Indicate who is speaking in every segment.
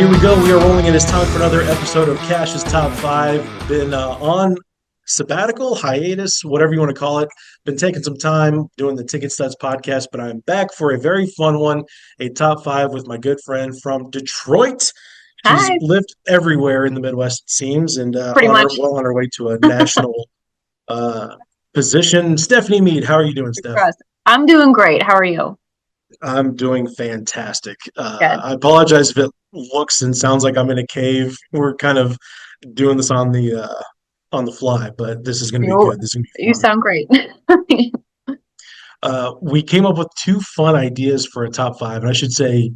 Speaker 1: here we go. We are rolling. It is time for another episode of Cash's Top 5. Been on sabbatical, hiatus, whatever you want to call it. Been taking some time doing the Ticket Studs podcast, but I'm back for a very fun one, a top 5 with my good friend from Detroit. She's
Speaker 2: Hi,
Speaker 1: lived everywhere in the Midwest, it seems, and
Speaker 2: pretty much.
Speaker 1: on her way to a national uh, position. Stephanie Mead, how are you doing, Steph?
Speaker 2: Trust. I'm doing great. How are you?
Speaker 1: I'm doing fantastic.
Speaker 2: Good.
Speaker 1: I apologize if it looks and sounds like I'm in a cave. We're kind of doing this on the fly, but this is going to be
Speaker 2: You
Speaker 1: good. This is going to be
Speaker 2: you
Speaker 1: fun.
Speaker 2: sound great.
Speaker 1: We came up with two fun ideas for a top five, and I should say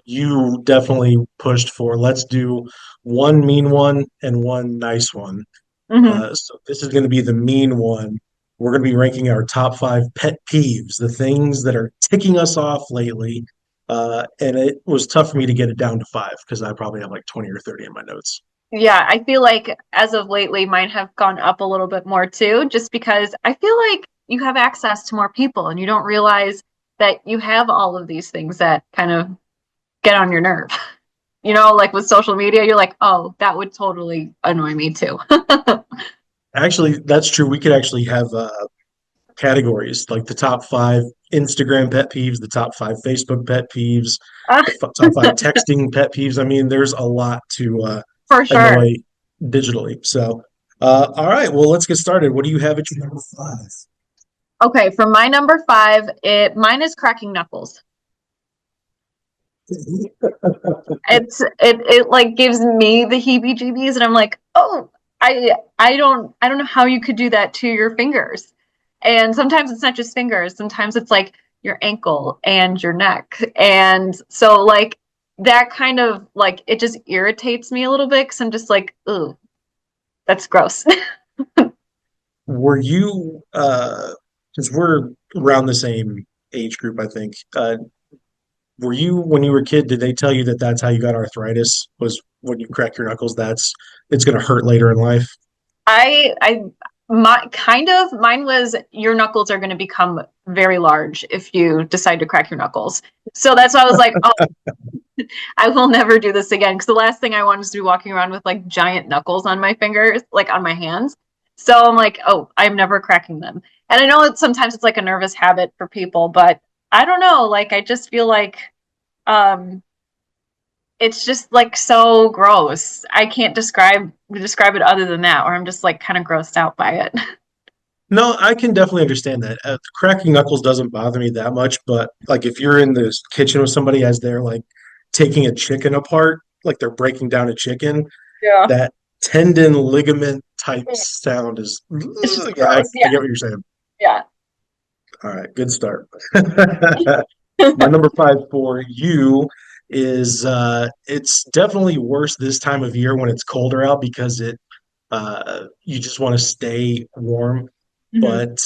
Speaker 1: you definitely pushed for let's do one mean one and one nice one.
Speaker 2: hmm
Speaker 1: So this is going to be the mean one. We're going to be ranking our top five pet peeves, the things that are ticking us off lately. And it was tough for me to get it down to five because I probably have like 20 or 30 in my notes.
Speaker 2: Yeah, I feel like as of lately, mine have gone up a little bit more too, just because I feel like you have access to more people and you don't realize that you have all of these things that kind of get on your nerve. Like with social media, you're like, oh, that would totally annoy me too.
Speaker 1: Actually, that's true. We could actually have categories like the top five Instagram pet peeves, the top five Facebook pet peeves, the top five texting pet peeves. I mean, there's a lot to
Speaker 2: For sure.
Speaker 1: annoy digitally. So, all right, well, let's get started. What do you have at your number five?
Speaker 2: Okay, for my number five, mine is cracking knuckles. It like gives me the heebie-jeebies, and I'm like, oh, I don't know how you could do that to your fingers. And sometimes it's not just fingers, sometimes it's like your ankle and your neck. And so like that kind of like it just irritates me a little bit because I'm just like, ooh, that's gross.
Speaker 1: Were you, because we're around the same age group, I think. Were you, when you were a kid, did they tell you that that's how you got arthritis? Was when you crack your knuckles, it's going to hurt later in life?
Speaker 2: I my kind of mine was your knuckles are going to become very large if you decide to crack your knuckles. So that's why I was like, oh, I will never do this again because the last thing I wanted is to be walking around with like giant knuckles on my fingers, like on my hands. So I'm like, oh, I'm never cracking them. And I know that sometimes it's like a nervous habit for people, but I don't know. Like I just feel like um it's just like so gross. I can't describe it other than that, or I'm just like kind of grossed out by it.
Speaker 1: No, I can definitely understand that. Cracking knuckles doesn't bother me that much, but like if you're in the kitchen with somebody as they're like taking a chicken apart, like they're breaking down a chicken,
Speaker 2: Yeah.
Speaker 1: that tendon ligament type sound is,
Speaker 2: It's just
Speaker 1: yeah,
Speaker 2: gross.
Speaker 1: I
Speaker 2: Yeah.
Speaker 1: get what you're saying.
Speaker 2: Yeah.
Speaker 1: All right, good start. My number five for you is it's definitely worse this time of year when it's colder out because you just want to stay warm.
Speaker 2: hmm
Speaker 1: But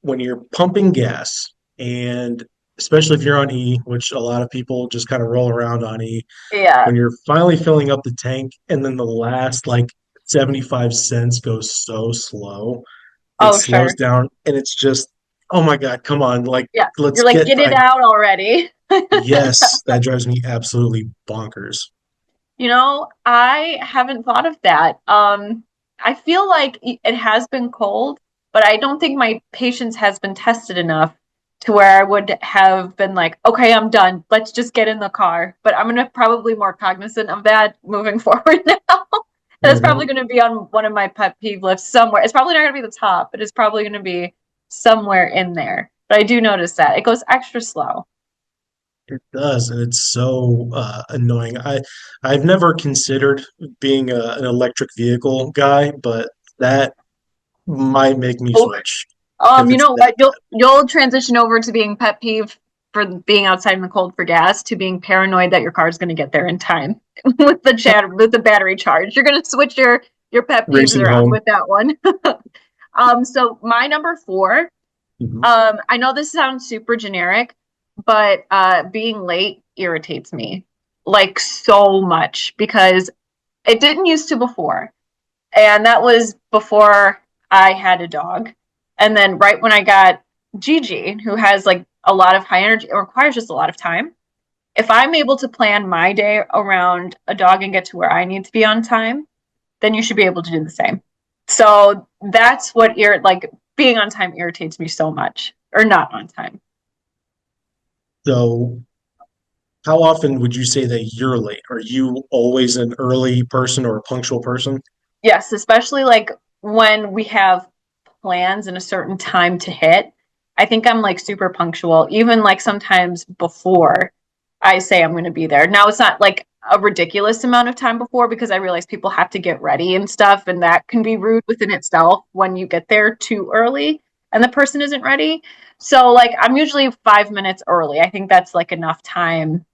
Speaker 1: when you're pumping gas, and especially if you're on E, which a lot of people just kind of roll around on E,
Speaker 2: Yeah.
Speaker 1: when you're finally filling up the tank and then the last like 75 cents goes so slow, it
Speaker 2: Oh,
Speaker 1: slows
Speaker 2: sure.
Speaker 1: down and it's just, oh my God, come on. Like,
Speaker 2: Yeah.
Speaker 1: let's
Speaker 2: You're like,
Speaker 1: get,
Speaker 2: get it out already.
Speaker 1: yes, that drives me absolutely bonkers.
Speaker 2: I haven't thought of that. I feel like it has been cold, but I don't think my patience has been tested enough to where I would have been like, okay, I'm done. Let's just get in the car. But I'm gonna probably more cognizant of that moving forward now. That's probably
Speaker 1: Mhm.
Speaker 2: gonna be on one of my pet peeve lists somewhere. It's probably not gonna be the top, but it's probably gonna be somewhere in there. But I do notice that it goes extra slow.
Speaker 1: It does, and it's so annoying. I've never considered being an electric vehicle guy, but that might make me switch if
Speaker 2: You
Speaker 1: it's
Speaker 2: know
Speaker 1: that
Speaker 2: what? You'll transition over to being pet peeve for being outside in the cold for gas to being paranoid that your car is going to get there in time with the battery charge. You're going to switch your pet peeves
Speaker 1: racing
Speaker 2: around
Speaker 1: home.
Speaker 2: with that one. So my number four.
Speaker 1: Mhm.
Speaker 2: I know this sounds super generic, but being late irritates me like so much because it didn't used to before. And that was before I had a dog. And then right when I got Gigi, who has like a lot of high energy, it requires just a lot of time. If I'm able to plan my day around a dog and get to where I need to be on time, then you should be able to do the same. So that's what like being on time irritates me so much, or not on time.
Speaker 1: So how often would you say that you're late? Are you always an early person or a punctual person?
Speaker 2: Yes, especially like when we have plans and a certain time to hit. I think I'm like super punctual, even like sometimes before I say I'm going to be there. Now it's not like a ridiculous amount of time before because I realize people have to get ready and stuff, and that can be rude within itself when you get there too early and the person isn't ready. So like I'm usually 5 minutes early. I think that's like enough time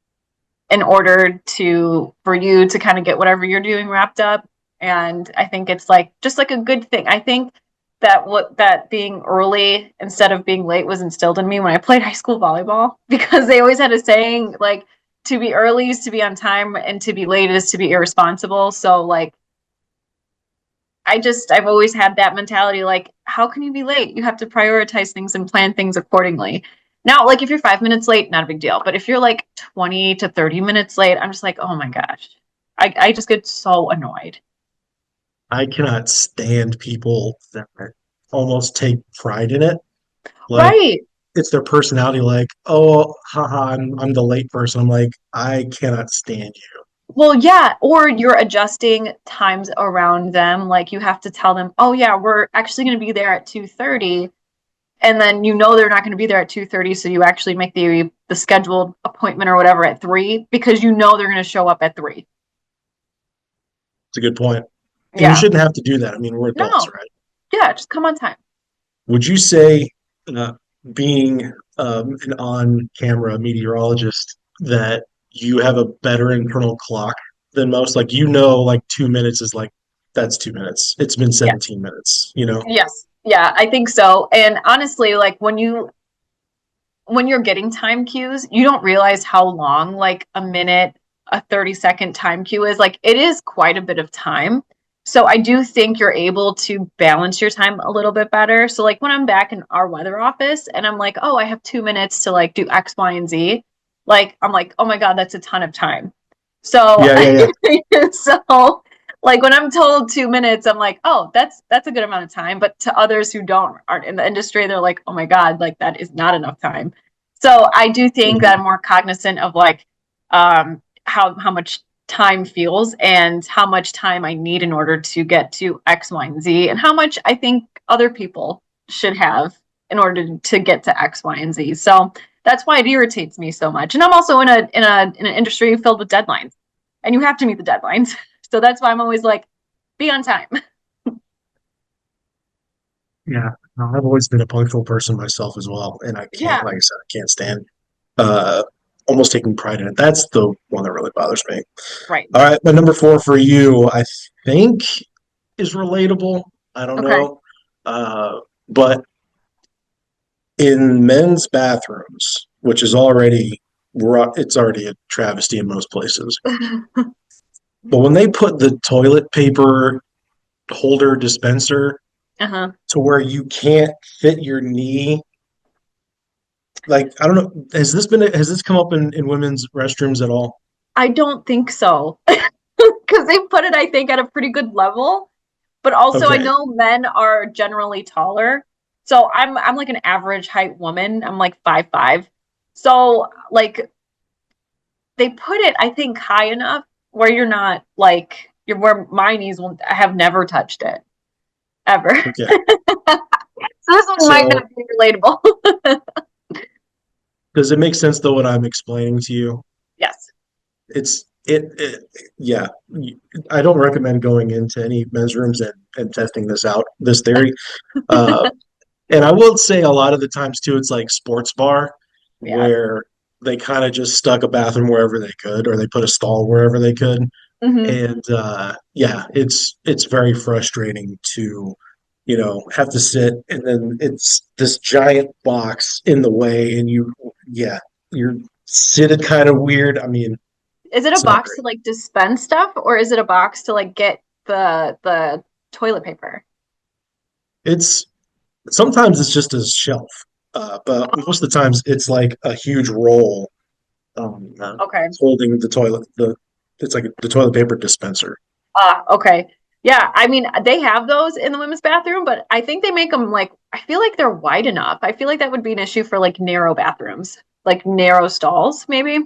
Speaker 2: in order to for you to kind of get whatever you're doing wrapped up. And I think it's like just like a good thing. I think that what that being early instead of being late was instilled in me when I played high school volleyball because they always had a saying like to be early is to be on time and to be late is to be irresponsible. So like I've always had that mentality like, how can you be late? You have to prioritize things and plan things accordingly. Now, like if you're 5 minutes late, not a big deal. But if you're like 20 to 30 minutes late, I'm just like, oh my gosh. I just get so annoyed.
Speaker 1: I cannot stand people that almost take pride in it. Like
Speaker 2: Right.
Speaker 1: it's their personality, like, oh, haha, I'm the late person. I'm like, I cannot stand you.
Speaker 2: Well, yeah, or you're adjusting times around them. Like you have to tell them, oh yeah, we're actually going to be there at 2:30, and then you know they're not going to be there at 2:30, so you actually make the scheduled appointment or whatever at 3 because you know they're going to show up at 3.
Speaker 1: It's a good point. And you
Speaker 2: Yeah.
Speaker 1: shouldn't have to do that. I mean, we're adults,
Speaker 2: No.
Speaker 1: right?
Speaker 2: Yeah, just come on time.
Speaker 1: Would you say, uh, being an on-camera meteorologist, that you have a better internal clock than most? Like, like 2 minutes is like, that's 2 minutes. It's been
Speaker 2: Yeah.
Speaker 1: 17 minutes, you know?
Speaker 2: Yes. Yeah, I think so. And honestly, like when you're getting time cues, you don't realize how long like a minute, a 30-second time cue is. Like it is quite a bit of time. So I do think you're able to balance your time a little bit better. So like when I'm back in our weather office and I'm like, "Oh, I have 2 minutes to like do X, Y, and Z." Like I'm like, "Oh my God, that's a ton of time." So
Speaker 1: Yeah, yeah, yeah.
Speaker 2: so like when I'm told 2 minutes, I'm like, oh, that's a good amount of time. But to others who aren't in the industry, they're like, oh my God, like that is not enough time. So I do think that
Speaker 1: Mhm.
Speaker 2: I'm more cognizant of like how much time feels and how much time I need in order to get to X, Y, and Z, and how much I think other people should have in order to get to X, Y, and Z. So that's why it irritates me so much. And I'm also in an industry filled with deadlines, and you have to meet the deadlines. So that's why I'm always like, be on time.
Speaker 1: Yeah. No, I've always been a punctual person myself as well, and I can't,
Speaker 2: Yeah,
Speaker 1: like I said, I can't stand uh almost taking pride in it. That's the one that really bothers me.
Speaker 2: right.
Speaker 1: All right, my number four for you, I think, is relatable. I don't
Speaker 2: Okay.
Speaker 1: know. But in men's bathrooms, which is already it's already a travesty in most places. But when they put the toilet paper holder dispenser
Speaker 2: Uh-huh.
Speaker 1: to where you can't fit your knee, like I don't know, has this come up in women's restrooms at all?
Speaker 2: I don't think so. Because they put it, I think, at a pretty good level. But also I
Speaker 1: Okay,
Speaker 2: know men are generally taller. So I'm like an average height woman. I'm like 5'5". So like they put it, I think, high enough where you're not like you're where my knees will I have never touched it ever.
Speaker 1: okay.
Speaker 2: So this one might not
Speaker 1: So
Speaker 2: be relatable.
Speaker 1: does it make sense though what I'm explaining to you?
Speaker 2: Yes.
Speaker 1: It yeah. I don't recommend going into any men's rooms and testing this out, this theory. Uh, and I will say a lot of the times too, it's like sports bar
Speaker 2: Yeah.
Speaker 1: where they kind of just stuck a bathroom wherever they could, or they put a stall wherever they could.
Speaker 2: Hmm.
Speaker 1: And yeah, it's very frustrating to, have to sit and then it's this giant box in the way, and yeah, you're seated kind of weird. I mean,
Speaker 2: Is it a
Speaker 1: it's not
Speaker 2: box
Speaker 1: great.
Speaker 2: to like dispense stuff or is it a box to like get the toilet paper?
Speaker 1: It's sometimes it's just a shelf, but most of the times it's like a huge roll
Speaker 2: Okay.
Speaker 1: holding the toilet. It's like the toilet paper dispenser.
Speaker 2: Okay. Yeah, I mean, they have those in the women's bathroom, but I think they make them like, I feel like they're wide enough. I feel like that would be an issue for like narrow bathrooms, like narrow stalls, maybe.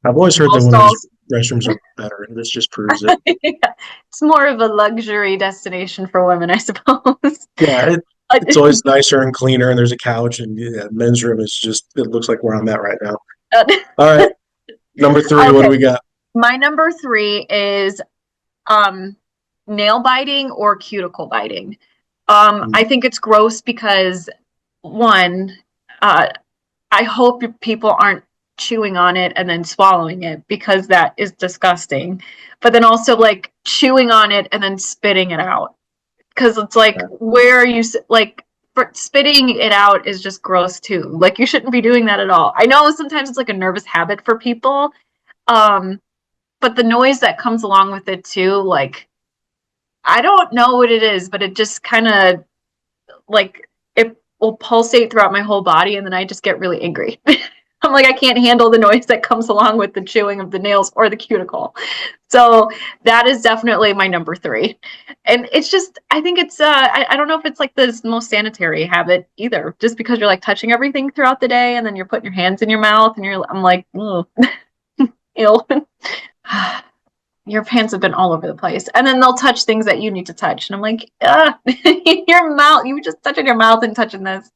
Speaker 1: I've always heard
Speaker 2: Small
Speaker 1: that women's
Speaker 2: stalls.
Speaker 1: restrooms are better, and this just proves it.
Speaker 2: Yeah. It's more of a luxury destination for women, I suppose.
Speaker 1: Yeah, it's always nicer and cleaner, and there's a couch, and yeah, men's room is just it looks like where I'm at right now. All right, number three, what do
Speaker 2: Okay.
Speaker 1: we got?
Speaker 2: My number three is um nail biting or cuticle biting. I think it's gross because one, uh, I hope people aren't chewing on it and then swallowing it because that is disgusting. But then also like chewing on it and then spitting it out because it's like where are you like for spitting it out is just gross too. Like you shouldn't be doing that at all. I know sometimes it's like a nervous habit for people, um, but the noise that comes along with it too, like I don't know what it is, but it just kind of like it will pulsate throughout my whole body and then I just get really angry. I'm like I can't handle the noise that comes along with the chewing of the nails or the cuticle. So that is definitely my number three. And it's just I think it's I don't know if it's like the most sanitary habit either. Just because you're like touching everything throughout the day and then you're putting your hands in your mouth and I'm like, ew. Your pants have been all over the place. And then they'll touch things that you need to touch. And I'm like, your mouth, you were just touching your mouth and touching this.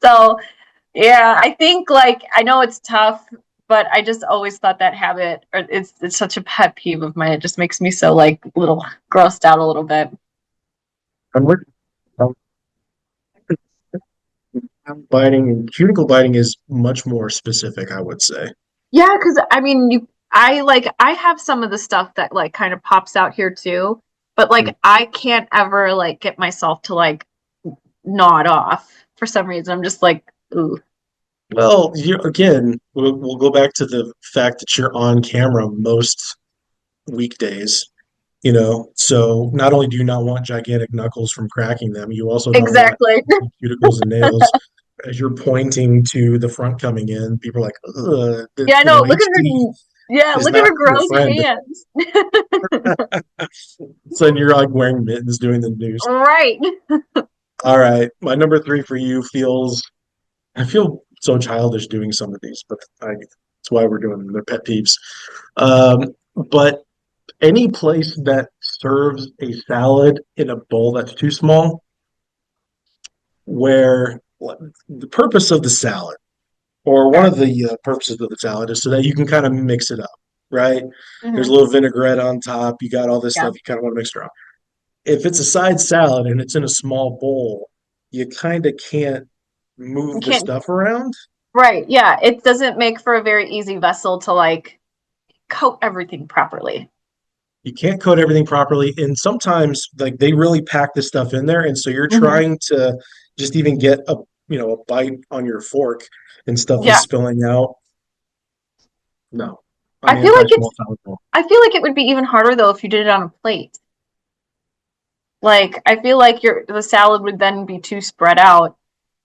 Speaker 2: So, yeah, I think like, I know it's tough, but I just always thought that habit, or it's such a pet peeve of mine. It just makes me so like a little grossed out a little bit.
Speaker 1: And we're biting and cuticle biting is much more specific, I would say.
Speaker 2: Yeah, because I mean, I have some of the stuff that like kind of pops out here too, but like I can't ever like get myself to like gnaw it off for some reason. I'm just like, ooh.
Speaker 1: Well, again, we'll go back to the fact that you're on camera most weekdays, so not only do you not want gigantic knuckles from cracking them, you also don't want
Speaker 2: Exactly.
Speaker 1: cuticles and nails as you're pointing to the front coming in. People are like, ugh,
Speaker 2: Yeah, I know. Look at
Speaker 1: HD
Speaker 2: her. Yeah,
Speaker 1: is
Speaker 2: look at
Speaker 1: not
Speaker 2: her
Speaker 1: your
Speaker 2: gross
Speaker 1: friend.
Speaker 2: hands.
Speaker 1: So you're like wearing mittens doing the news.
Speaker 2: Right.
Speaker 1: All right, my number three for you I feel so childish doing some of these, but that's why we're doing them. They're pet peeves. But any place that serves a salad in a bowl that's too small, where the purpose of the salad, or one
Speaker 2: Sure.
Speaker 1: of the purposes of the salad, is so that you can kind of mix it up, right? There's a
Speaker 2: Hmm.
Speaker 1: little vinaigrette on top. You got all this
Speaker 2: Yeah.
Speaker 1: stuff. You kind of want to mix it around. If it's a side salad and it's in a small bowl, you kind of can't
Speaker 2: You
Speaker 1: move the
Speaker 2: can't.
Speaker 1: stuff around.
Speaker 2: Right. Yeah. It doesn't make for a very easy vessel to like coat everything properly.
Speaker 1: You can't coat everything properly, and sometimes like they really pack this stuff in there, and so you're
Speaker 2: Hmm.
Speaker 1: trying to just even get a bite on your fork, and stuff is
Speaker 2: Yeah.
Speaker 1: spilling out. No, I'm
Speaker 2: I feel
Speaker 1: anti
Speaker 2: like it's.
Speaker 1: small salad bowl.
Speaker 2: I feel like it would be even harder though if you did it on a plate. Like I feel like the salad would then be too spread out,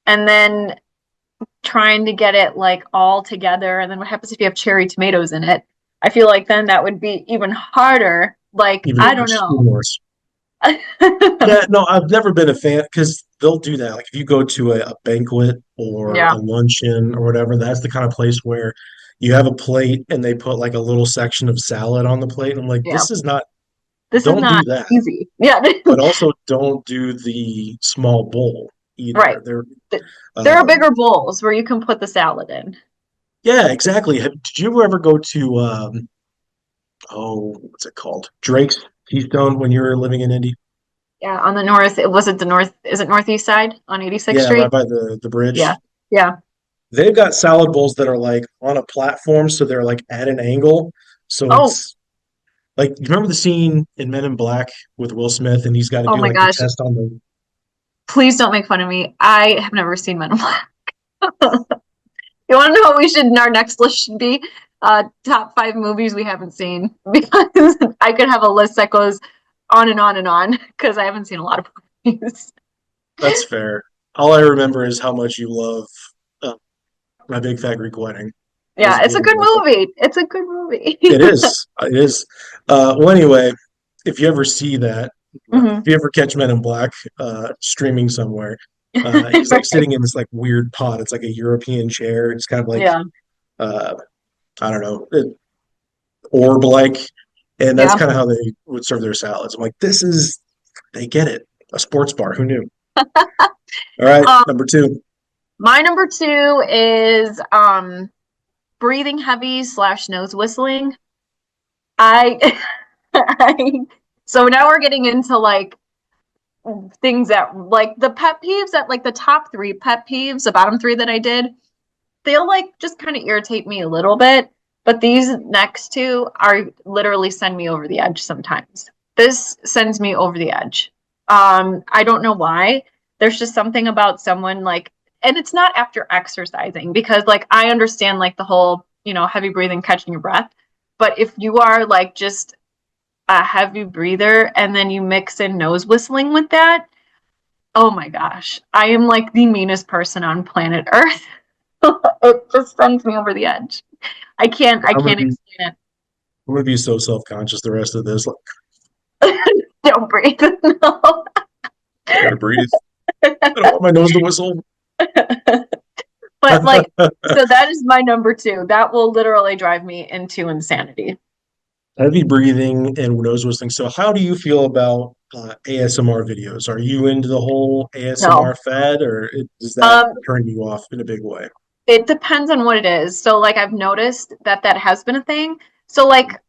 Speaker 2: and then trying to get it like all together. And then what happens if you have cherry tomatoes in it? I feel like then that would be even harder. Like,
Speaker 1: Even
Speaker 2: I don't
Speaker 1: worse,
Speaker 2: know.
Speaker 1: even worse. Yeah, no, I've never been a fan because they'll do that. Like if you go to a banquet or a
Speaker 2: Yeah,
Speaker 1: luncheon or whatever, that's the kind of place where you have a plate and they put like a little section of salad on the plate. And I'm like,
Speaker 2: yeah.
Speaker 1: this is not,
Speaker 2: This is
Speaker 1: don't do
Speaker 2: not
Speaker 1: that.
Speaker 2: easy. Yeah,
Speaker 1: But also don't do the small bowl
Speaker 2: right.
Speaker 1: either.
Speaker 2: There are
Speaker 1: Um,
Speaker 2: bigger bowls where you can put the salad in.
Speaker 1: yeah, exactly. Did you ever go to what's it called? Drake's Keystone when you were living in Indy?
Speaker 2: Yeah, on the north, was it the north? Is it northeast side on 86th
Speaker 1: Yeah, right
Speaker 2: Street?
Speaker 1: by the
Speaker 2: Yeah,
Speaker 1: bridge.
Speaker 2: yeah.
Speaker 1: They've got salad bowls that are like on a platform, so they're like at an angle. So
Speaker 2: Oh,
Speaker 1: it's like you remember the scene in Men in Black with Will Smith, and he's got to
Speaker 2: oh
Speaker 1: do
Speaker 2: my
Speaker 1: like the
Speaker 2: gosh.
Speaker 1: test on the.
Speaker 2: Please don't make fun of me. I have never seen Men in Black. You want to know what we should our next list should be? Top five movies we haven't seen because I could have a list that goes on and on and on because I haven't seen a lot of movies.
Speaker 1: That's fair. All I remember is how much you love uh, My Big Fat Greek Wedding. It is
Speaker 2: Yeah, it's a
Speaker 1: getting
Speaker 2: good
Speaker 1: better.
Speaker 2: movie. It's a good movie.
Speaker 1: It is. It is. Well, anyway, if you ever see that, if
Speaker 2: Hmm.
Speaker 1: you ever catch Men in Black streaming somewhere, he's like
Speaker 2: Right.
Speaker 1: sitting in this like weird pod. It's like a European chair. It's kind of like
Speaker 2: Yeah.
Speaker 1: uh, I don't know, orb like, and that's
Speaker 2: Yeah.
Speaker 1: kind of how they would serve their salads. I'm like, this is they get it. A sports bar. Who knew? All right,
Speaker 2: Um,
Speaker 1: number two.
Speaker 2: my number two is breathing heavy slash nose whistling. I, I so now we're getting into like things that like the pet peeves that like the top three pet peeves, the bottom three that I did, they'll like just kind of irritate me a little bit. But these next two are literally send me over the edge sometimes. This sends me over the edge. I don't know why. There's just something about someone like, and it's not after exercising because like I understand like the whole, heavy breathing, catching your breath. But if you are like just a heavy breather and then you mix in nose whistling with that, oh my gosh, I am like the meanest person on planet Earth. It just sends me over the edge. I
Speaker 1: I'm gonna
Speaker 2: can't
Speaker 1: be
Speaker 2: explain
Speaker 1: I'm gonna be so self conscious the rest of this. Like,
Speaker 2: it. Don't breathe. No.
Speaker 1: I gotta breathe. I don't want my nose to whistle.
Speaker 2: But like, so that is my number two. That will literally drive me into insanity.
Speaker 1: Heavy breathing and nose whistling. So, how do you feel about ASMR videos? Are you into the whole
Speaker 2: No.
Speaker 1: ASMR fad, or does that
Speaker 2: Um,
Speaker 1: turn you off in a big way?
Speaker 2: it depends on what it is. So like I've noticed that that has been a thing. So like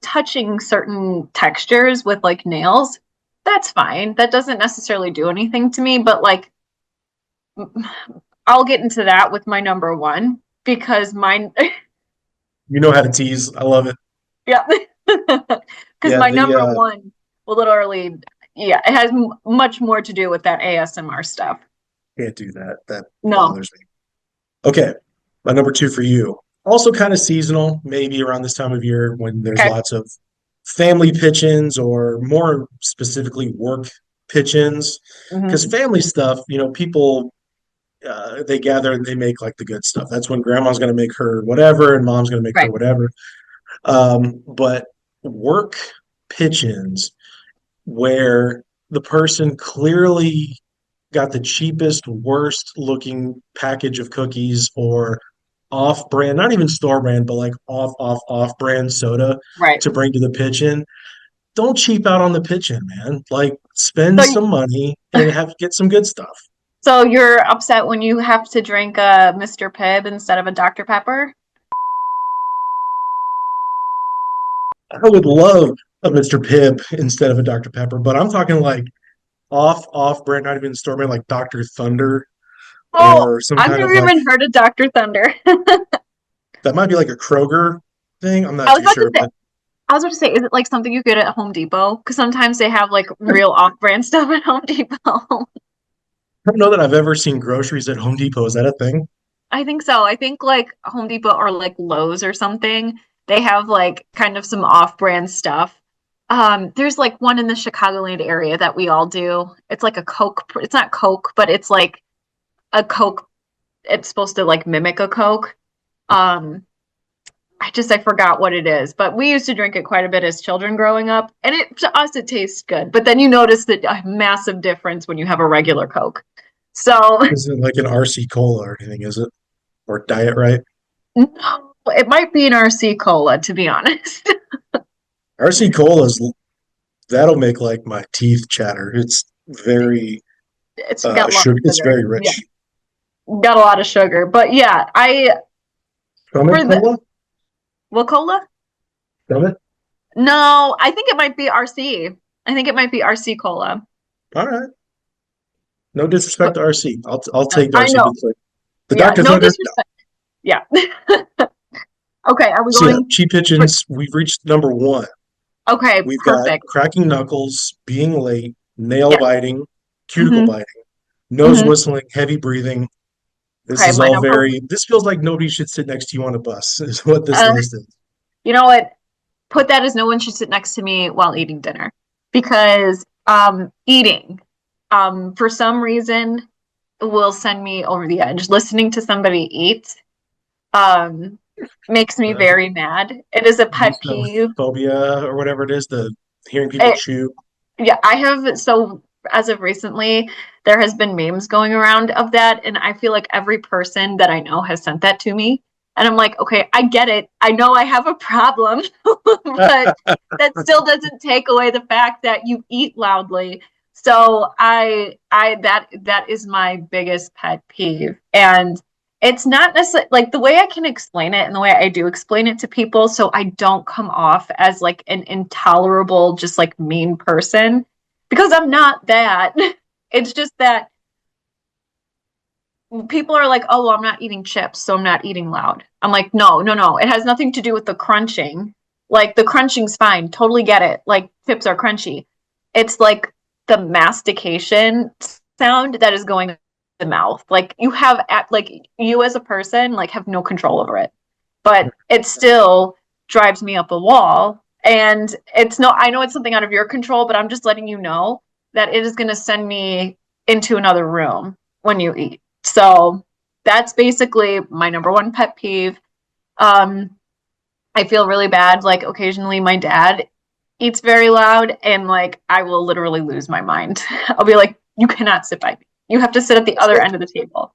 Speaker 2: touching certain textures with like nails, that's fine. That doesn't necessarily do anything to me, but like I'll get into that with my number one because mine,
Speaker 1: You know how to tease. I love it.
Speaker 2: yeah, because
Speaker 1: Yeah,
Speaker 2: my
Speaker 1: the
Speaker 2: number one will literally, yeah, it has much more to do with that ASMR stuff.
Speaker 1: can't do that. That
Speaker 2: No.
Speaker 1: bothers me. Okay, my number two for you. Also kind of seasonal, maybe around this time of year when there's
Speaker 2: Okay.
Speaker 1: lots of family pitch-ins or more specifically work pitch-ins. Because
Speaker 2: Hmm.
Speaker 1: family stuff, people they gather and they make like the good stuff. That's when grandma's going to make her whatever and mom's going to make her
Speaker 2: Right.
Speaker 1: whatever. But work pitch-ins where the person clearly got the cheapest, worst looking package of cookies or off brand, not even store brand, but like off brand soda
Speaker 2: Right.
Speaker 1: to bring to the pitch in. Don't cheap out on the pitch in, man. Like spend
Speaker 2: So,
Speaker 1: some money and have get some good stuff.
Speaker 2: so you're upset when you have to drink a Mr. Pibb instead of a Dr. Pepper?
Speaker 1: I would love a Mr. Pibb instead of a Dr. Pepper, but I'm talking like off brand, not even store brand, like Dr. Thunder
Speaker 2: Oh,
Speaker 1: or some
Speaker 2: I've
Speaker 1: kind
Speaker 2: never
Speaker 1: of like
Speaker 2: even heard of Dr. Thunder.
Speaker 1: that might be like a Kroger thing. I'm not
Speaker 2: I was
Speaker 1: too
Speaker 2: about to
Speaker 1: sure,
Speaker 2: say,
Speaker 1: but
Speaker 2: is it like something you get at Home Depot? Because sometimes they have like real off-brand stuff at Home Depot.
Speaker 1: I don't know that I've ever seen groceries at Home Depot. Is that a thing?
Speaker 2: I think so. I think like Home Depot or like Lowe's or something, they have like kind of some off-brand stuff. There's like one in the Chicagoland area that we all do. It's like a Coke. It's not Coke, but it's like a Coke. It's supposed to like mimic a Coke. Um, I forgot what it is, but we used to drink it quite a bit as children growing up, and to us it tastes good. But then you notice that a massive difference when you have a regular Coke. So
Speaker 1: Is it like an RC cola or anything, is it? Or Diet Right?
Speaker 2: no, it might be an RC cola, to be honest.
Speaker 1: RC colas that'll make like my teeth chatter. It's very
Speaker 2: It's got a lot of
Speaker 1: sugar. It's
Speaker 2: sugar.
Speaker 1: very
Speaker 2: Yeah,
Speaker 1: rich.
Speaker 2: got a lot of sugar. But yeah, I
Speaker 1: Summit
Speaker 2: for the
Speaker 1: cola?
Speaker 2: what cola?
Speaker 1: Summit?
Speaker 2: No, I think it might be RC. I think it might be RC cola.
Speaker 1: All right. No disrespect
Speaker 2: But
Speaker 1: to RC. I'll take
Speaker 2: I
Speaker 1: RC, but
Speaker 2: know.
Speaker 1: it's like the
Speaker 2: Yeah,
Speaker 1: Dr.
Speaker 2: no
Speaker 1: Thunder. No.
Speaker 2: disrespect. Yeah. Okay, are we
Speaker 1: So yeah,
Speaker 2: going
Speaker 1: cheap
Speaker 2: for,
Speaker 1: pigeons. We've reached number one.
Speaker 2: okay,
Speaker 1: We've got
Speaker 2: perfect.
Speaker 1: cracking knuckles, being late, nail
Speaker 2: Yes.
Speaker 1: biting, cuticle
Speaker 2: Hmm.
Speaker 1: biting, nose
Speaker 2: Hmm.
Speaker 1: whistling, heavy breathing. This
Speaker 2: Okay,
Speaker 1: is
Speaker 2: my
Speaker 1: all
Speaker 2: number.
Speaker 1: very. This feels like nobody should sit next to you on a bus. Is what this
Speaker 2: Uh,
Speaker 1: list is.
Speaker 2: you know what? Put that as no one should sit next to me while eating dinner because eating for some reason will send me over the edge. Listening to somebody eat, um, makes me
Speaker 1: Uh,
Speaker 2: very mad. It is a pet peeve.
Speaker 1: Phobia or whatever it is, the hearing people
Speaker 2: It,
Speaker 1: chew.
Speaker 2: yeah, I have so as of recently, there has been memes going around of that, and I feel like every person that I know has sent that to me. And I'm like, okay, I get it. I know I have a problem, but that still doesn't take away the fact that you eat loudly. So that is my biggest pet peeve. And it's not necessarily like the way I can explain it and the way I do explain it to people, so I don't come off as like an intolerable, just like mean person, because I'm not that. It's just that people are like, oh, well, I'm not eating chips, so I'm not eating loud. I'm like, no, no, no. It has nothing to do with the crunching. Like the crunching's fine. Totally get it. Like chips are crunchy. It's like the mastication sound that is going in the mouth. Like you have like you as a person like have no control over it. But it still drives me up a wall. And it's no, I know it's something out of your control, but I'm just letting you know that it is going to send me into another room when you eat. So that's basically my number one pet peeve. Um, I feel really bad. Like occasionally my dad eats very loud and like I will literally lose my mind. I'll be like, you cannot sit by me. You have to sit at the other end of the table.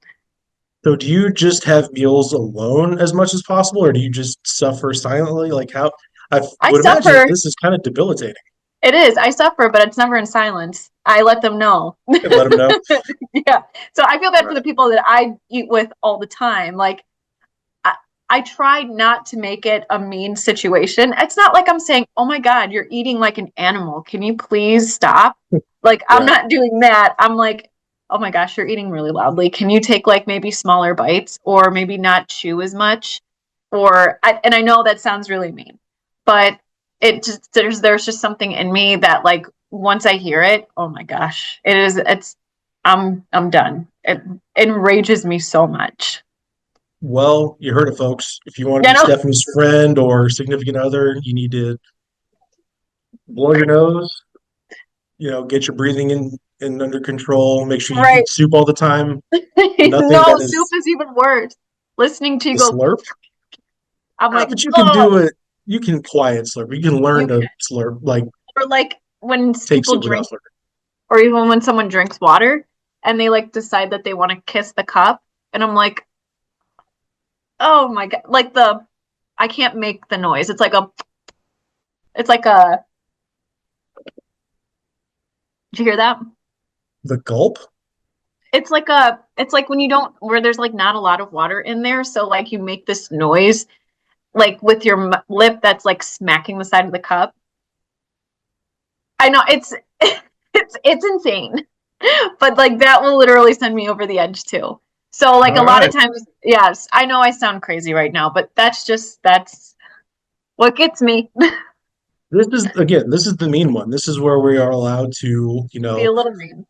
Speaker 1: So do you just have meals alone as much as possible, or do you just suffer silently? Like how I
Speaker 2: I
Speaker 1: would imagine that
Speaker 2: suffer.
Speaker 1: this is kind of debilitating.
Speaker 2: It is. I suffer, but it's never in silence. I let them know.
Speaker 1: And let them know.
Speaker 2: Yeah. So I feel
Speaker 1: All
Speaker 2: bad for
Speaker 1: right.
Speaker 2: the people that I eat with all the time. Like I, I try not to make it a mean situation. It's not like I'm saying, "Oh my God, you're eating like an animal. Can you please stop?" Like I'm
Speaker 1: Right.
Speaker 2: not doing that. I'm like, "Oh my gosh, you're eating really loudly. Can you take like maybe smaller bites or maybe not chew as much?" And I know that sounds really mean, but it just there's just something in me that like once I hear it, oh my gosh, it's I'm done. It enrages me so much.
Speaker 1: Well, you heard it, folks. If you want to
Speaker 2: You
Speaker 1: be
Speaker 2: know?
Speaker 1: Stephanie's friend or significant other, you need to blow your nose, get your breathing in under control. Make sure you
Speaker 2: Right.
Speaker 1: eat soup all the time. Nothing
Speaker 2: No,
Speaker 1: that
Speaker 2: soup
Speaker 1: is
Speaker 2: is even worse. Listening to you
Speaker 1: the
Speaker 2: go,
Speaker 1: slurp.
Speaker 2: I'm like,
Speaker 1: But you can
Speaker 2: oh,
Speaker 1: do it. You can quiet slurp. You can learn
Speaker 2: you
Speaker 1: to
Speaker 2: can.
Speaker 1: slurp, like
Speaker 2: Or like when
Speaker 1: take
Speaker 2: people
Speaker 1: soup without
Speaker 2: drink,
Speaker 1: slurping.
Speaker 2: or even when someone drinks water and they like decide that they want to kiss the cup. And I'm like, oh my God. I can't make the noise. It's like a, did you hear that?
Speaker 1: The gulp.
Speaker 2: It's like when you don't, where there's like not a lot of water in there. So like you make this noise like with your lip that's like smacking the side of the cup. I know it's insane. But like that will literally send me over the edge too. So like a
Speaker 1: All
Speaker 2: lot of
Speaker 1: right.
Speaker 2: times, yes, I know I sound crazy right now, but that's what gets me.
Speaker 1: This is the mean one. This is where we are allowed to,
Speaker 2: Be a little mean.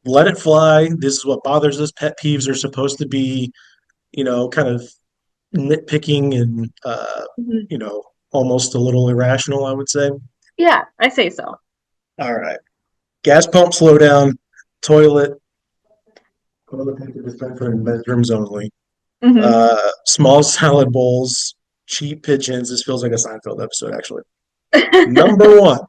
Speaker 1: let it fly. This is what bothers us. Pet peeves are supposed to be, kind of nitpicking and,
Speaker 2: Mhm.
Speaker 1: you know, almost a little irrational, I would say.
Speaker 2: Yeah, I say so.
Speaker 1: All right. Gas pump slow down, toilet, toilet paper dispenser in bedrooms only.
Speaker 2: Hmm.
Speaker 1: Small salad bowls, cheap pigeons. This feels like a Seinfeld episode, actually. Number one,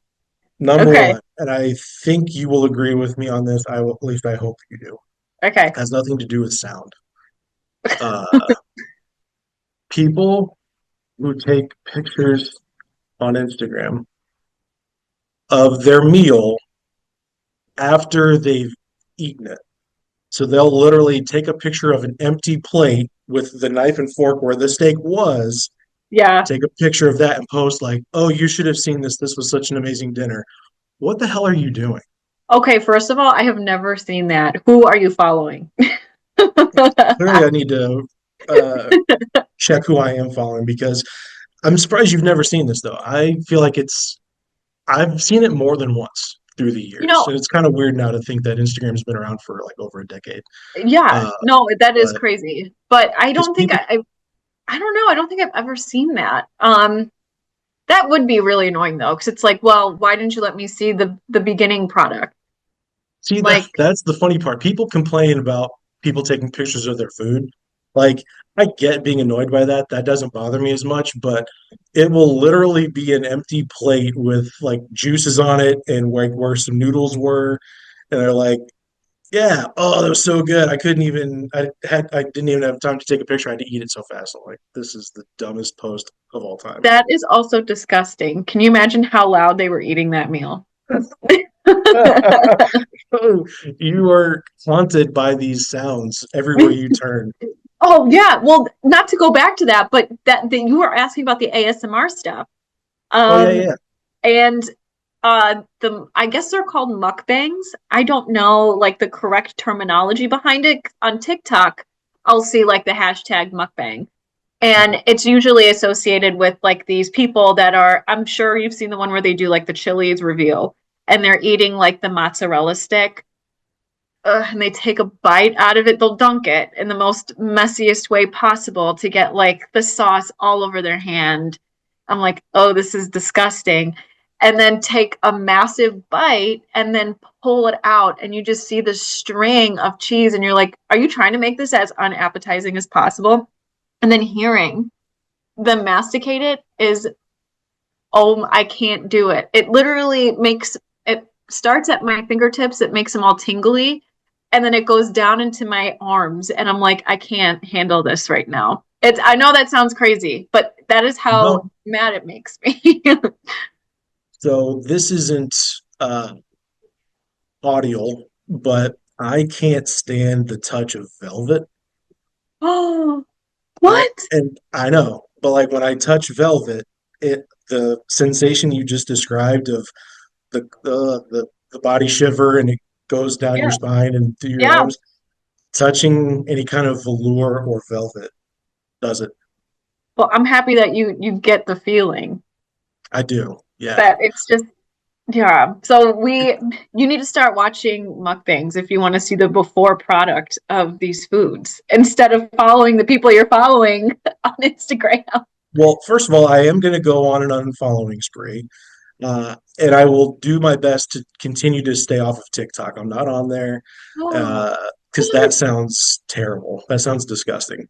Speaker 1: number
Speaker 2: Okay.
Speaker 1: one, and I think you will agree with me on this. At least I hope you do.
Speaker 2: Okay.
Speaker 1: Has nothing to do with sound. Uh, People who take pictures on Instagram of their meal after they've eaten it. So they'll literally take a picture of an empty plate with the knife and fork where the steak was,
Speaker 2: Yeah.
Speaker 1: take a picture of that and post like, "Oh, you should have seen this. This was such an amazing dinner." What the hell are you doing?
Speaker 2: Okay, first of all, I have never seen that. Who are you following?
Speaker 1: Clearly, I need to uh, check who I am following because I'm surprised you've never seen this though. I feel like I've seen it more than once through the
Speaker 2: You
Speaker 1: years,
Speaker 2: know,
Speaker 1: and it's kind of weird now to think that Instagram's been around for like over a decade.
Speaker 2: yeah,
Speaker 1: Uh,
Speaker 2: no, that is
Speaker 1: but
Speaker 2: crazy. But I
Speaker 1: because
Speaker 2: don't think
Speaker 1: people
Speaker 2: I don't know. I don't think I've ever seen that. That would be really annoying though, because it's like, well, why didn't you let me see the beginning product?
Speaker 1: see
Speaker 2: Like,
Speaker 1: that's the funny part. People complain about people taking pictures of their food. Like, I get being annoyed by that. That doesn't bother me as much, but it will literally be an empty plate with like juices on it and like where some noodles were. And they're like, yeah, oh, that was so good. I didn't even have time to take a picture. I had to eat it so fast. I'm like, this is the dumbest post of all time.
Speaker 2: That is also disgusting. Can you imagine how loud they were eating that meal?
Speaker 1: You are haunted by these sounds everywhere you turn.
Speaker 2: Oh yeah, well, not to go back to that, but that you were asking about the ASMR stuff.
Speaker 1: Oh yeah,
Speaker 2: Um,
Speaker 1: yeah.
Speaker 2: and the I guess they're called mukbangs. I don't know like the correct terminology behind it. On TikTok, I'll see like the hashtag mukbang. And it's usually associated with like these people that are, I'm sure you've seen the one where they do like the Chili's review and they're eating like the mozzarella stick. And they take a bite out of it, they'll dunk it in the most messiest way possible to get like the sauce all over their hand. I'm like, oh, this is disgusting. And then take a massive bite and then pull it out, and you just see the string of cheese, and you're like, are you trying to make this as unappetizing as possible? And then hearing them masticate it is, oh, I can't do it. It literally makes it starts at my fingertips, it makes them all tingly, and then it goes down into my arms, and I'm like, I can't handle this right now. It's I know that sounds crazy, but that is how
Speaker 1: No,
Speaker 2: mad it makes me.
Speaker 1: so this isn't audio, but I can't stand the touch of velvet.
Speaker 2: Oh,
Speaker 1: I
Speaker 2: what?
Speaker 1: and I know, but like when I touch velvet, it the sensation you just described of the body shiver and it goes down your
Speaker 2: Yeah,
Speaker 1: spine and through your
Speaker 2: yeah.
Speaker 1: arms, touching any kind of velour or velvet does it.
Speaker 2: Well, I'm happy that you get the feeling
Speaker 1: I do. Yeah.
Speaker 2: that it's just yeah. So you need to start watching mukbangs if you want to see the before product of these foods instead of following the people you're following on Instagram.
Speaker 1: Well, first of all, I am going to go on an unfollowing spree. And I will do my best to continue to stay off of TikTok. I'm not on there
Speaker 2: Oh,
Speaker 1: because that sounds terrible. That sounds disgusting.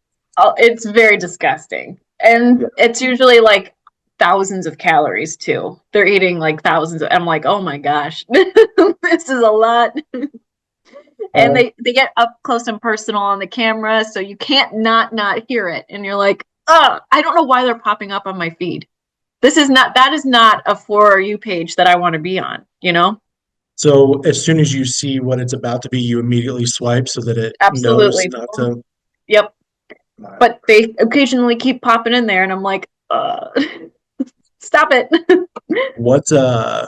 Speaker 2: it's very disgusting.
Speaker 1: Yeah.
Speaker 2: And it's usually like thousands of calories too. They're eating like thousands of, I'm like, oh my gosh, this is a lot. And
Speaker 1: Um,
Speaker 2: they get up close and personal on the camera, so you can't not hear it. And you're like, oh, I don't know why they're popping up on my feed. That is not a for you page that I want to be on, you know?
Speaker 1: so as soon as you see what it's about to be, you immediately swipe so that it knows
Speaker 2: Absolutely.
Speaker 1: not to.
Speaker 2: Yep. But they occasionally keep popping in there and I'm like, stop it.
Speaker 1: What are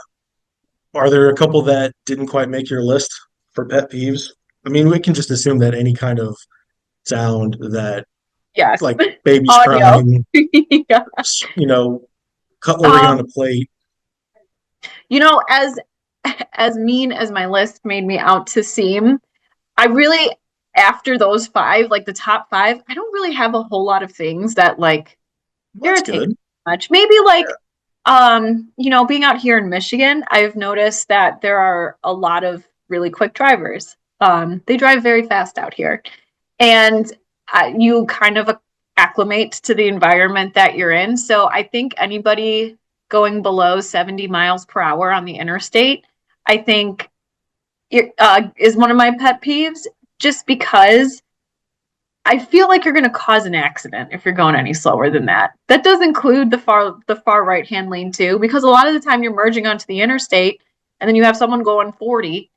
Speaker 1: there a couple that didn't quite make your list for pet peeves? I mean, we can just assume that any kind of sound that
Speaker 2: Yes.
Speaker 1: like babies
Speaker 2: Audio.
Speaker 1: crying,
Speaker 2: Yeah.
Speaker 1: you know, cutlery on a
Speaker 2: Um,
Speaker 1: plate.
Speaker 2: you know, as mean as my list made me out to seem, I really after those five, like the top five, I don't really have a whole lot of things that like
Speaker 1: Well, that's
Speaker 2: irritate
Speaker 1: good.
Speaker 2: me much. Maybe
Speaker 1: Yeah.
Speaker 2: like being out here in Michigan, I've noticed that there are a lot of really quick drivers. They drive very fast out here, and you kind of acclimate to the environment that you're in. So I think anybody going below 70 miles per hour on the interstate, I think is one of my pet peeves, just because I feel like you're going to cause an accident if you're going any slower than that. That does include the far right hand lane too, because a lot of the time you're merging onto the interstate, and then you have someone going 40,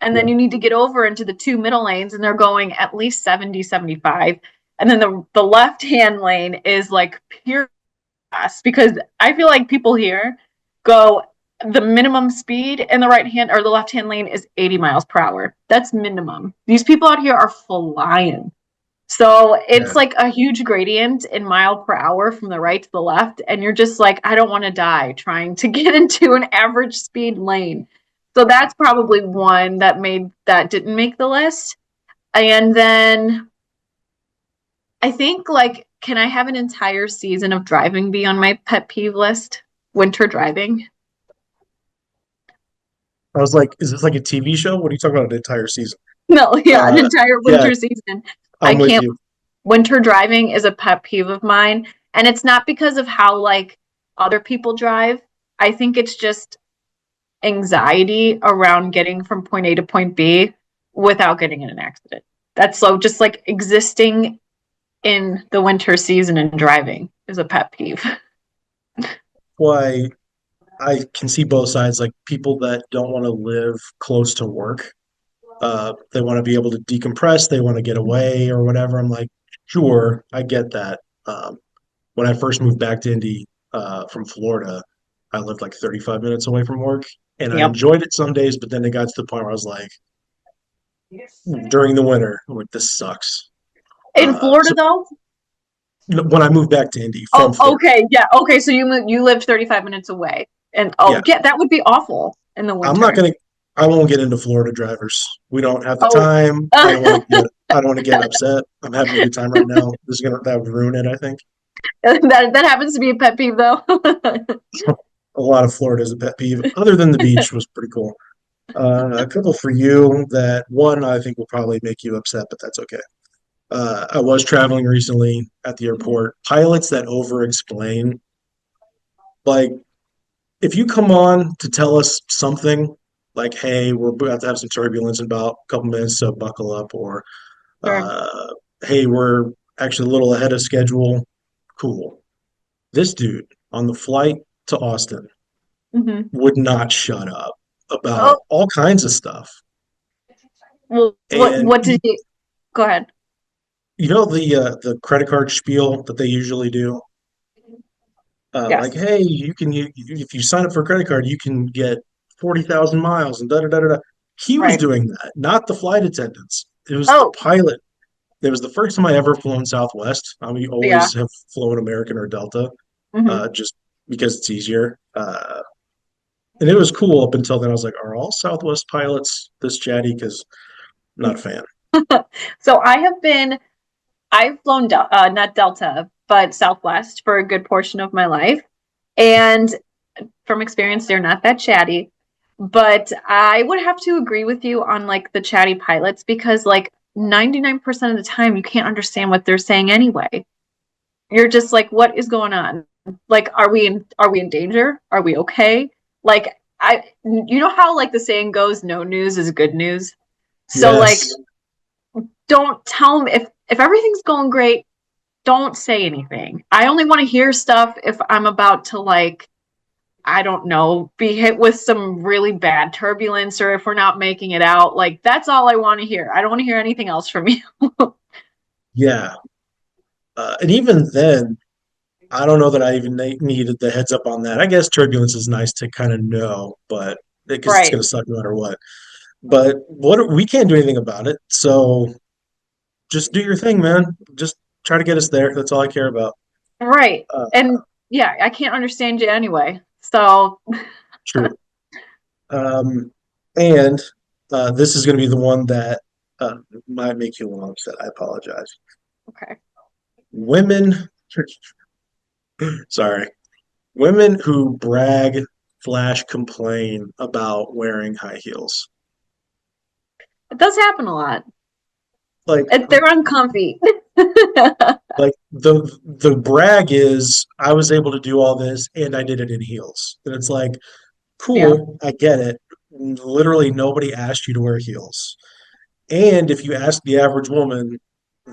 Speaker 2: and then
Speaker 1: Yeah.
Speaker 2: you need to get over into the two middle lanes, and they're going at least 70, 75, and then the left hand lane is like pure gas, because I feel like people here go, the minimum speed in the right hand or the left hand lane is 80 miles per hour. That's minimum. These people out here are flying. So it's
Speaker 1: Yeah.
Speaker 2: like a huge gradient in mile per hour from the right to the left. And you're just like, I don't want to die trying to get into an average speed lane. So that's probably one that didn't make the list. And then I think like, can I have an entire season of driving be on my pet peeve list? Winter driving?
Speaker 1: I was like, is this like a TV show? What are you talking about? An entire season?
Speaker 2: No, yeah, an
Speaker 1: Uh,
Speaker 2: entire
Speaker 1: yeah,
Speaker 2: winter season. I
Speaker 1: I'm with
Speaker 2: can't
Speaker 1: you.
Speaker 2: winter driving is a pet peeve of mine, and it's not because of how like other people drive. I think it's just anxiety around getting from point A to point B without getting in an accident. That's so just like existing in the winter season and driving is a pet peeve.
Speaker 1: Why I can see both sides, like people that don't want to live close to work. They want to be able to decompress, they want to get away or whatever. I'm like, sure, I get that. When I first moved back to Indy from Florida, I lived like 35 minutes away from work, and I
Speaker 2: Yep.
Speaker 1: enjoyed it some days, but then it got to the point where I was like, during the winter, I'm like, this sucks.
Speaker 2: In Florida
Speaker 1: So
Speaker 2: though?
Speaker 1: when I moved back to Indy from
Speaker 2: Oh,
Speaker 1: Florida,
Speaker 2: okay. Yeah. Okay, so you lived 35 minutes away. And
Speaker 1: yeah,
Speaker 2: oh, yeah, that would be awful in the
Speaker 1: I'm not
Speaker 2: winter.
Speaker 1: gonna, I won't get into Florida drivers. We don't have the
Speaker 2: Oh.
Speaker 1: time. I don't want to get upset. I'm having a good time right now. This is gonna that would ruin it, I think.
Speaker 2: That happens to be a pet peeve though.
Speaker 1: A lot of Florida is a pet peeve. Other than the beach was pretty cool. A couple for you that one I think will probably make you upset, but that's okay. I was traveling recently at the airport. Pilots that over explain, like if you come on to tell us something, like, hey, we're about to have some turbulence in about a couple minutes, so buckle up, or
Speaker 2: Sure.
Speaker 1: uh, hey, we're actually a little ahead of schedule. Cool. This dude on the flight to Austin
Speaker 2: Hmm.
Speaker 1: would not shut up about
Speaker 2: Oh,
Speaker 1: all kinds of stuff.
Speaker 2: well,
Speaker 1: And
Speaker 2: what did you go ahead?
Speaker 1: you know the credit card spiel that they usually do, like,
Speaker 2: Yes.
Speaker 1: hey, if you sign up for a credit card, you can get 40,000 miles and da da da da. Da. He was
Speaker 2: Right.
Speaker 1: doing that, not the flight attendants. It was the
Speaker 2: Oh,
Speaker 1: pilot. It was the first time I ever flown Southwest. I mean,
Speaker 2: yeah.
Speaker 1: always have flown American or Delta,
Speaker 2: Hmm.
Speaker 1: just because it's easier. And it was cool up until then. I was like, are all Southwest pilots this chatty? Because not a fan.
Speaker 2: So I've flown not Delta, but Southwest for a good portion of my life. And from experience, they're not that chatty. But I would have to agree with you on like the chatty pilots because like 99% of the time you can't understand what they're saying anyway. You're just like, what is going on? Like, are we in danger? Are we okay? Like you know how like the saying goes, no news is good news. So like
Speaker 1: Yes.
Speaker 2: don't tell me if everything's going great, don't say anything. I only want to hear stuff if I'm about to like I don't know, be hit with some really bad turbulence or if we're not making it out. Like that's all I want to hear. I don't want to hear anything else from you.
Speaker 1: Yeah. And even then, I don't know that I even needed the heads up on that. I guess turbulence is nice to kind of know, but because it's
Speaker 2: Right.
Speaker 1: going to suck no matter what. But we can't do anything about it. So just do your thing, man. Just try to get us there. That's all I care about.
Speaker 2: Right.
Speaker 1: Uh,
Speaker 2: And yeah, I can't understand you anyway. So,
Speaker 1: true. Um, and this is going to be the one that might make you a little upset. I apologize.
Speaker 2: okay.
Speaker 1: Women, sorry, women who brag, flash, complain about wearing high heels.
Speaker 2: It does happen a lot.
Speaker 1: Like,
Speaker 2: They're uncomfy.
Speaker 1: the brag is I was able to do all this and I did it in heels. And it's like,
Speaker 2: Yeah.
Speaker 1: cool, I get it. Literally nobody asked you to wear heels. And if you ask the average woman,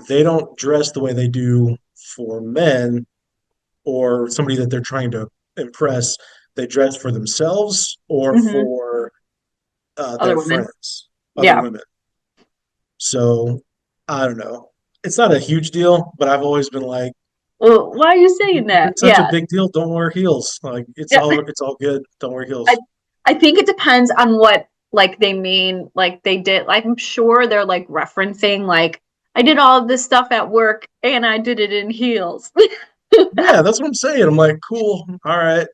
Speaker 1: they don't dress the way they do for men or somebody that they're trying to impress. They dress for themselves or
Speaker 2: Hmm.
Speaker 1: for
Speaker 2: Other
Speaker 1: their
Speaker 2: women.
Speaker 1: friends, other
Speaker 2: Yeah.
Speaker 1: women. So I don't know. It's not a huge deal, but I've always been like,
Speaker 2: Well, why are you saying
Speaker 1: if
Speaker 2: that?
Speaker 1: it's such a
Speaker 2: Yeah.
Speaker 1: big deal, don't wear heels. Like
Speaker 2: Yeah.
Speaker 1: it's all good. Don't wear
Speaker 2: I
Speaker 1: heels.
Speaker 2: I think it depends on what like they mean. Like they did. Like, I'm sure they're like referencing like I did all of this stuff at work and I did it in heels.
Speaker 1: Yeah, that's what I'm saying. I'm like, cool, all right.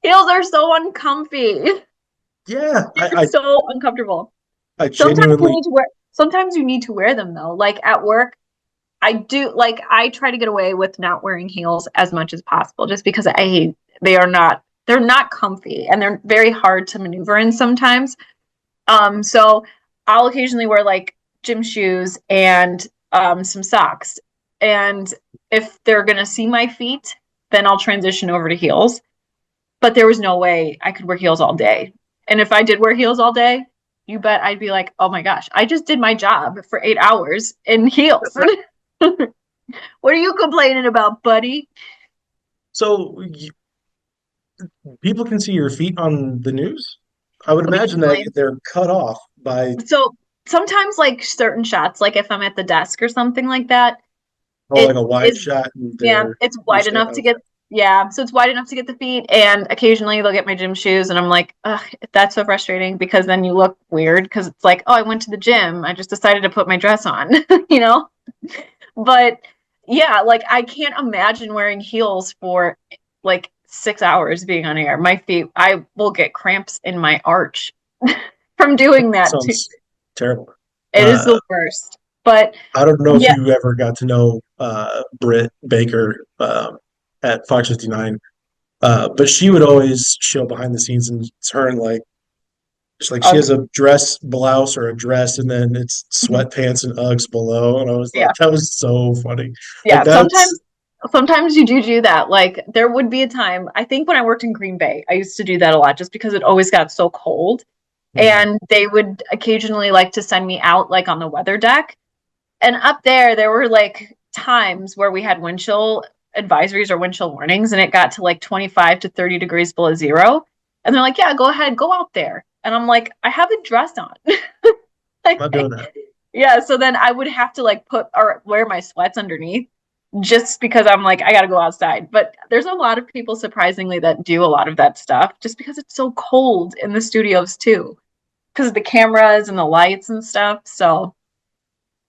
Speaker 2: Heels are so uncomfy.
Speaker 1: Yeah,
Speaker 2: They're so uncomfortable.
Speaker 1: I
Speaker 2: Sometimes you
Speaker 1: genuinely
Speaker 2: need to wear sometimes you need to wear them though. Like at work, I do like I try to get away with not wearing heels as much as possible just because they're not comfy and they're very hard to maneuver in sometimes. So I'll occasionally wear like gym shoes and some socks. And if they're going to see my feet, then I'll transition over to heels. But there was no way I could wear heels all day. And if I did wear heels all day, you bet I'd be like, oh my gosh, I just did my job for 8 hours in heels. What are you complaining about, buddy?
Speaker 1: So people can see your feet on the news. I would imagine that
Speaker 2: Occasionally.
Speaker 1: they're cut off by
Speaker 2: So sometimes, like certain shots, like if I'm at the desk or something like that,
Speaker 1: like
Speaker 2: it
Speaker 1: a wide
Speaker 2: is,
Speaker 1: shot, and
Speaker 2: yeah,
Speaker 1: they're
Speaker 2: it's
Speaker 1: you're
Speaker 2: wide
Speaker 1: staying.
Speaker 2: enough to
Speaker 1: Okay,
Speaker 2: get, yeah, so it's wide enough to get the feet. And occasionally they'll get my gym shoes, and I'm like, ugh, that's so frustrating because then you look weird because it's like, oh, I went to the gym. I just decided to put my dress on, you know? But yeah, like I can't imagine wearing heels for like 6 hours being on air. My feet, I will get cramps in my arch from doing that too.
Speaker 1: sounds terrible.
Speaker 2: It is
Speaker 1: Uh,
Speaker 2: the worst. But
Speaker 1: I don't know if
Speaker 2: yeah,
Speaker 1: you ever got to know Britt Baker at Fox 59, but she would always show behind the scenes, and it's her and she
Speaker 2: ugh.
Speaker 1: has a dress blouse or a dress, and then it's
Speaker 2: Mhm.
Speaker 1: sweatpants and Uggs below. And I was like,
Speaker 2: Yeah.
Speaker 1: that was so funny. Like
Speaker 2: Yeah,
Speaker 1: that's
Speaker 2: sometimes you do that. Like there would be a time, I think when I worked in Green Bay, I used to do that a lot just because it always got so cold.
Speaker 1: Mhm.
Speaker 2: And they would occasionally like to send me out like on the weather deck. And up there were like times where we had wind chill advisories or wind chill warnings, and it got to like 25 to 30 degrees below zero. And they're like, yeah, go ahead, go out there. And I'm like, I have a dress on.
Speaker 1: I'm not doing that.
Speaker 2: Yeah, so then I would have to like put or wear my sweats underneath just because I'm like, I gotta go outside. But there's a lot of people surprisingly that do a lot of that stuff just because it's so cold in the studios too, because of the cameras and the lights and stuff. So,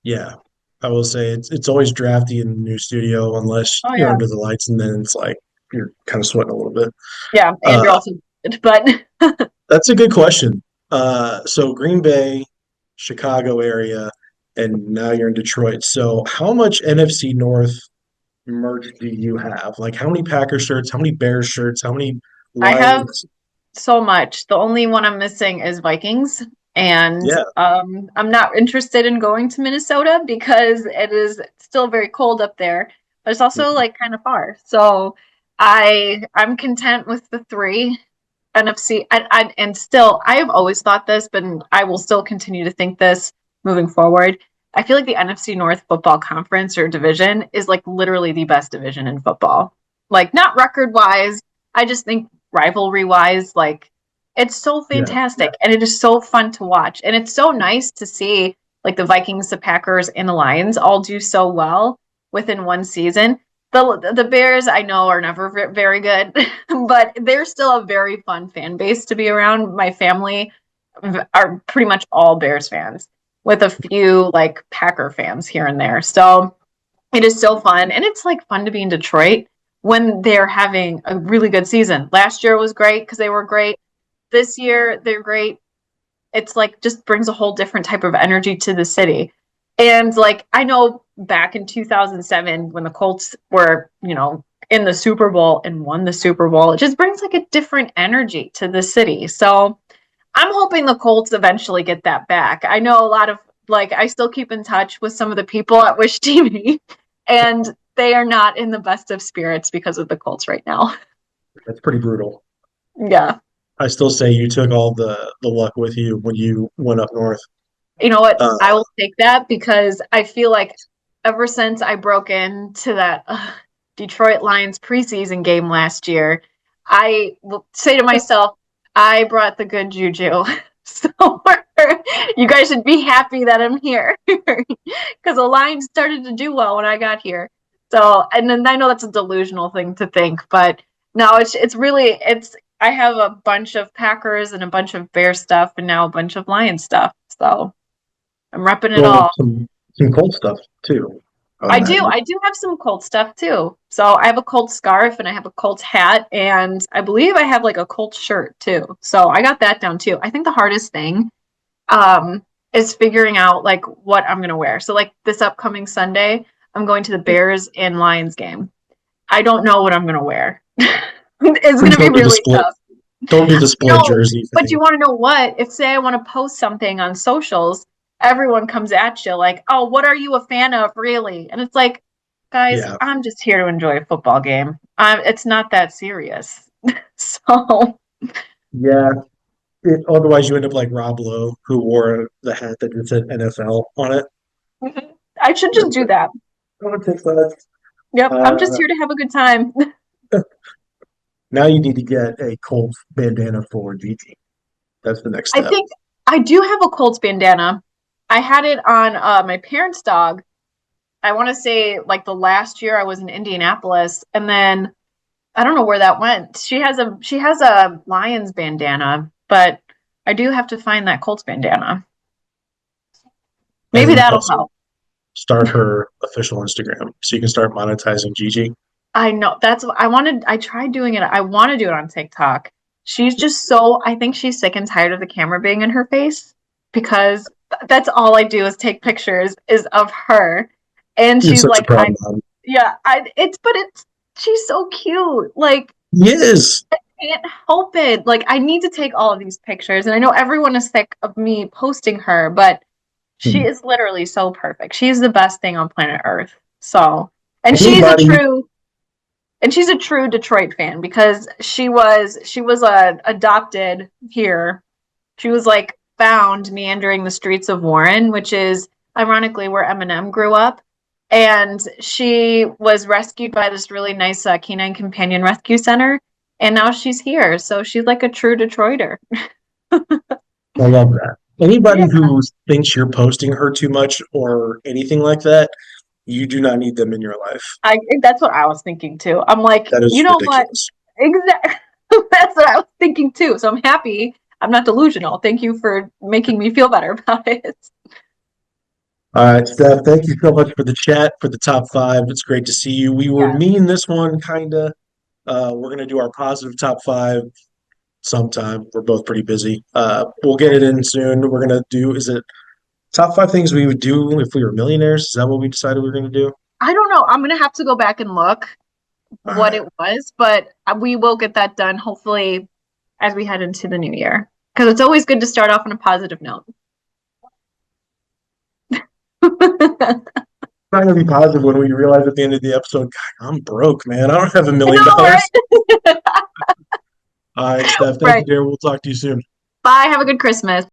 Speaker 1: Yeah, I will say it's always drafty in the new studio unless
Speaker 2: oh
Speaker 1: you're
Speaker 2: yeah,
Speaker 1: under the lights, and then it's like you're kind of sweating a little bit.
Speaker 2: yeah, and you're
Speaker 1: Uh,
Speaker 2: also, but
Speaker 1: that's a good question. So Green Bay, Chicago area, and now you're in Detroit. So how much NFC North merch do you have? Like how many Packer shirts, how many Bears shirts, how many
Speaker 2: I have
Speaker 1: Lions?
Speaker 2: so much. The only one I'm missing is Vikings. And
Speaker 1: Yeah.
Speaker 2: I'm not interested in going to Minnesota because it is still very cold up there, but it's also like kind of far. So I'm content with the three NFC. And still, I have always thought this, but I will still continue to think this moving forward. I feel like the NFC North Football Conference or division is like literally the best division in football. Like not record wise, I just think rivalry wise, like it's so
Speaker 1: Yeah.
Speaker 2: fantastic and it is so fun to watch. And it's so nice to see like the Vikings, the Packers, and the Lions all do so well within one season. The Bears I know are never very good, but they're still a very fun fan base to be around. My family are pretty much all Bears fans, with a few like Packer fans here and there. So it is so fun, and it's like fun to be in Detroit when they're having a really good season. Last year was great because they were great. This year they're great. It's like just brings a whole different type of energy to the city. And like I know back in 2007 when the Colts were, in the Super Bowl and won the Super Bowl, it just brings like a different energy to the city. So I'm hoping the Colts eventually get that back. I know a lot of like I still keep in touch with some of the people at Wish TV, and they are not in the best of spirits because of the Colts right now.
Speaker 1: That's pretty brutal.
Speaker 2: Yeah.
Speaker 1: I still say you took all the luck with you when you went up north.
Speaker 2: You know what?
Speaker 1: Uh,
Speaker 2: I will take that because I feel like ever since I broke into that Detroit Lions preseason game last year, I will say to myself, I brought the good juju. So you guys should be happy that I'm here because the Lions started to do well when I got here. So, and then I know that's a delusional thing to think, but no, it's really it's. I have a bunch of Packers and a bunch of Bear stuff, and now a bunch of Lion stuff. So I'm repping it
Speaker 1: well,
Speaker 2: all.
Speaker 1: some cold stuff too, I would
Speaker 2: I do.
Speaker 1: imagine.
Speaker 2: I do have some Colt stuff too. So I have a Colt scarf and I have a Colt hat and I believe I have like a Colt shirt too. So I got that down too. I think the hardest thing is figuring out like what I'm gonna wear. So like this upcoming Sunday, I'm going to the Bears and Lions game. I don't know what I'm gonna wear. It's
Speaker 1: Please
Speaker 2: gonna be
Speaker 1: don't do the
Speaker 2: really
Speaker 1: split.
Speaker 2: tough.
Speaker 1: Don't do the split
Speaker 2: No,
Speaker 1: jersey
Speaker 2: but you
Speaker 1: thing.
Speaker 2: want to know what? If say I want to post something on socials, everyone comes at you like, "Oh, what are you a fan of, really?" And it's like, Guys,
Speaker 1: Yeah,
Speaker 2: I'm just here to enjoy a football game. It's not that serious. So,
Speaker 1: yeah. Otherwise, you end up like Rob Lowe, who wore the hat that just said NFL on it.
Speaker 2: I should just do that.
Speaker 1: I'm gonna take that.
Speaker 2: Yep, I'm just
Speaker 1: Uh,
Speaker 2: here to have a good time.
Speaker 1: Now you need to get a Colts bandana for Gigi. That's the next
Speaker 2: I
Speaker 1: step.
Speaker 2: think I do have a Colts bandana. I had it on my parents' dog. I want to say like the last year I was in Indianapolis, and then I don't know where that went. She has a Lions bandana, but I do have to find that Colts bandana.
Speaker 1: And
Speaker 2: Maybe
Speaker 1: then
Speaker 2: that'll
Speaker 1: also
Speaker 2: help.
Speaker 1: start her official Instagram so you can start monetizing Gigi.
Speaker 2: I know that's I wanted I tried doing it. I want to do it on TikTok. She's just so I think she's sick and tired of the camera being in her face because that's all I do is take pictures is of her. And
Speaker 1: It's
Speaker 2: she's
Speaker 1: such a
Speaker 2: like,
Speaker 1: problem. Mom.
Speaker 2: it's she's so cute. Like
Speaker 1: Yes.
Speaker 2: can't help it. Like I need to take all of these pictures and I know everyone is sick of me posting her, but she is literally so perfect. She's the best thing on planet Earth. So, and
Speaker 1: Anybody,
Speaker 2: she's a true Detroit fan because she was adopted here. She was like found meandering the streets of Warren, which is ironically where Eminem grew up. And she was rescued by this really nice canine companion rescue center, and now she's here. So she's like a true Detroiter.
Speaker 1: I love that. Anybody
Speaker 2: Yeah,
Speaker 1: who thinks you're posting her too much or anything like that, you do not need them in your life.
Speaker 2: that's what I was thinking too. I'm like,
Speaker 1: That
Speaker 2: you
Speaker 1: is
Speaker 2: know what?
Speaker 1: ridiculous.
Speaker 2: Exactly. That's what I was thinking too. So I'm happy. I'm not delusional. Thank you for making me feel better about it.
Speaker 1: All right, Steph, thank you so much for the chat for the top five. It's great to see you. We were
Speaker 2: Yes.
Speaker 1: mean this one, kind of. We're going to do our positive top five sometime. We're both pretty busy. We'll get it in soon. We're going to do, is it top five things we would do if we were millionaires? Is that what we decided we were going to do?
Speaker 2: I don't know. I'm gonna have to go back and look
Speaker 1: All
Speaker 2: what
Speaker 1: right.
Speaker 2: it was, but we will get that done hopefully as we head into the new year. Because it's always good to start off on a positive note. I
Speaker 1: Trying to be positive when we realize at the end of the episode, God, I'm broke, man. I don't have $1 million.
Speaker 2: know, right?
Speaker 1: All right, Steph. Thank you,
Speaker 2: Right.
Speaker 1: dear. We'll talk to you soon.
Speaker 2: Bye. Have a good Christmas.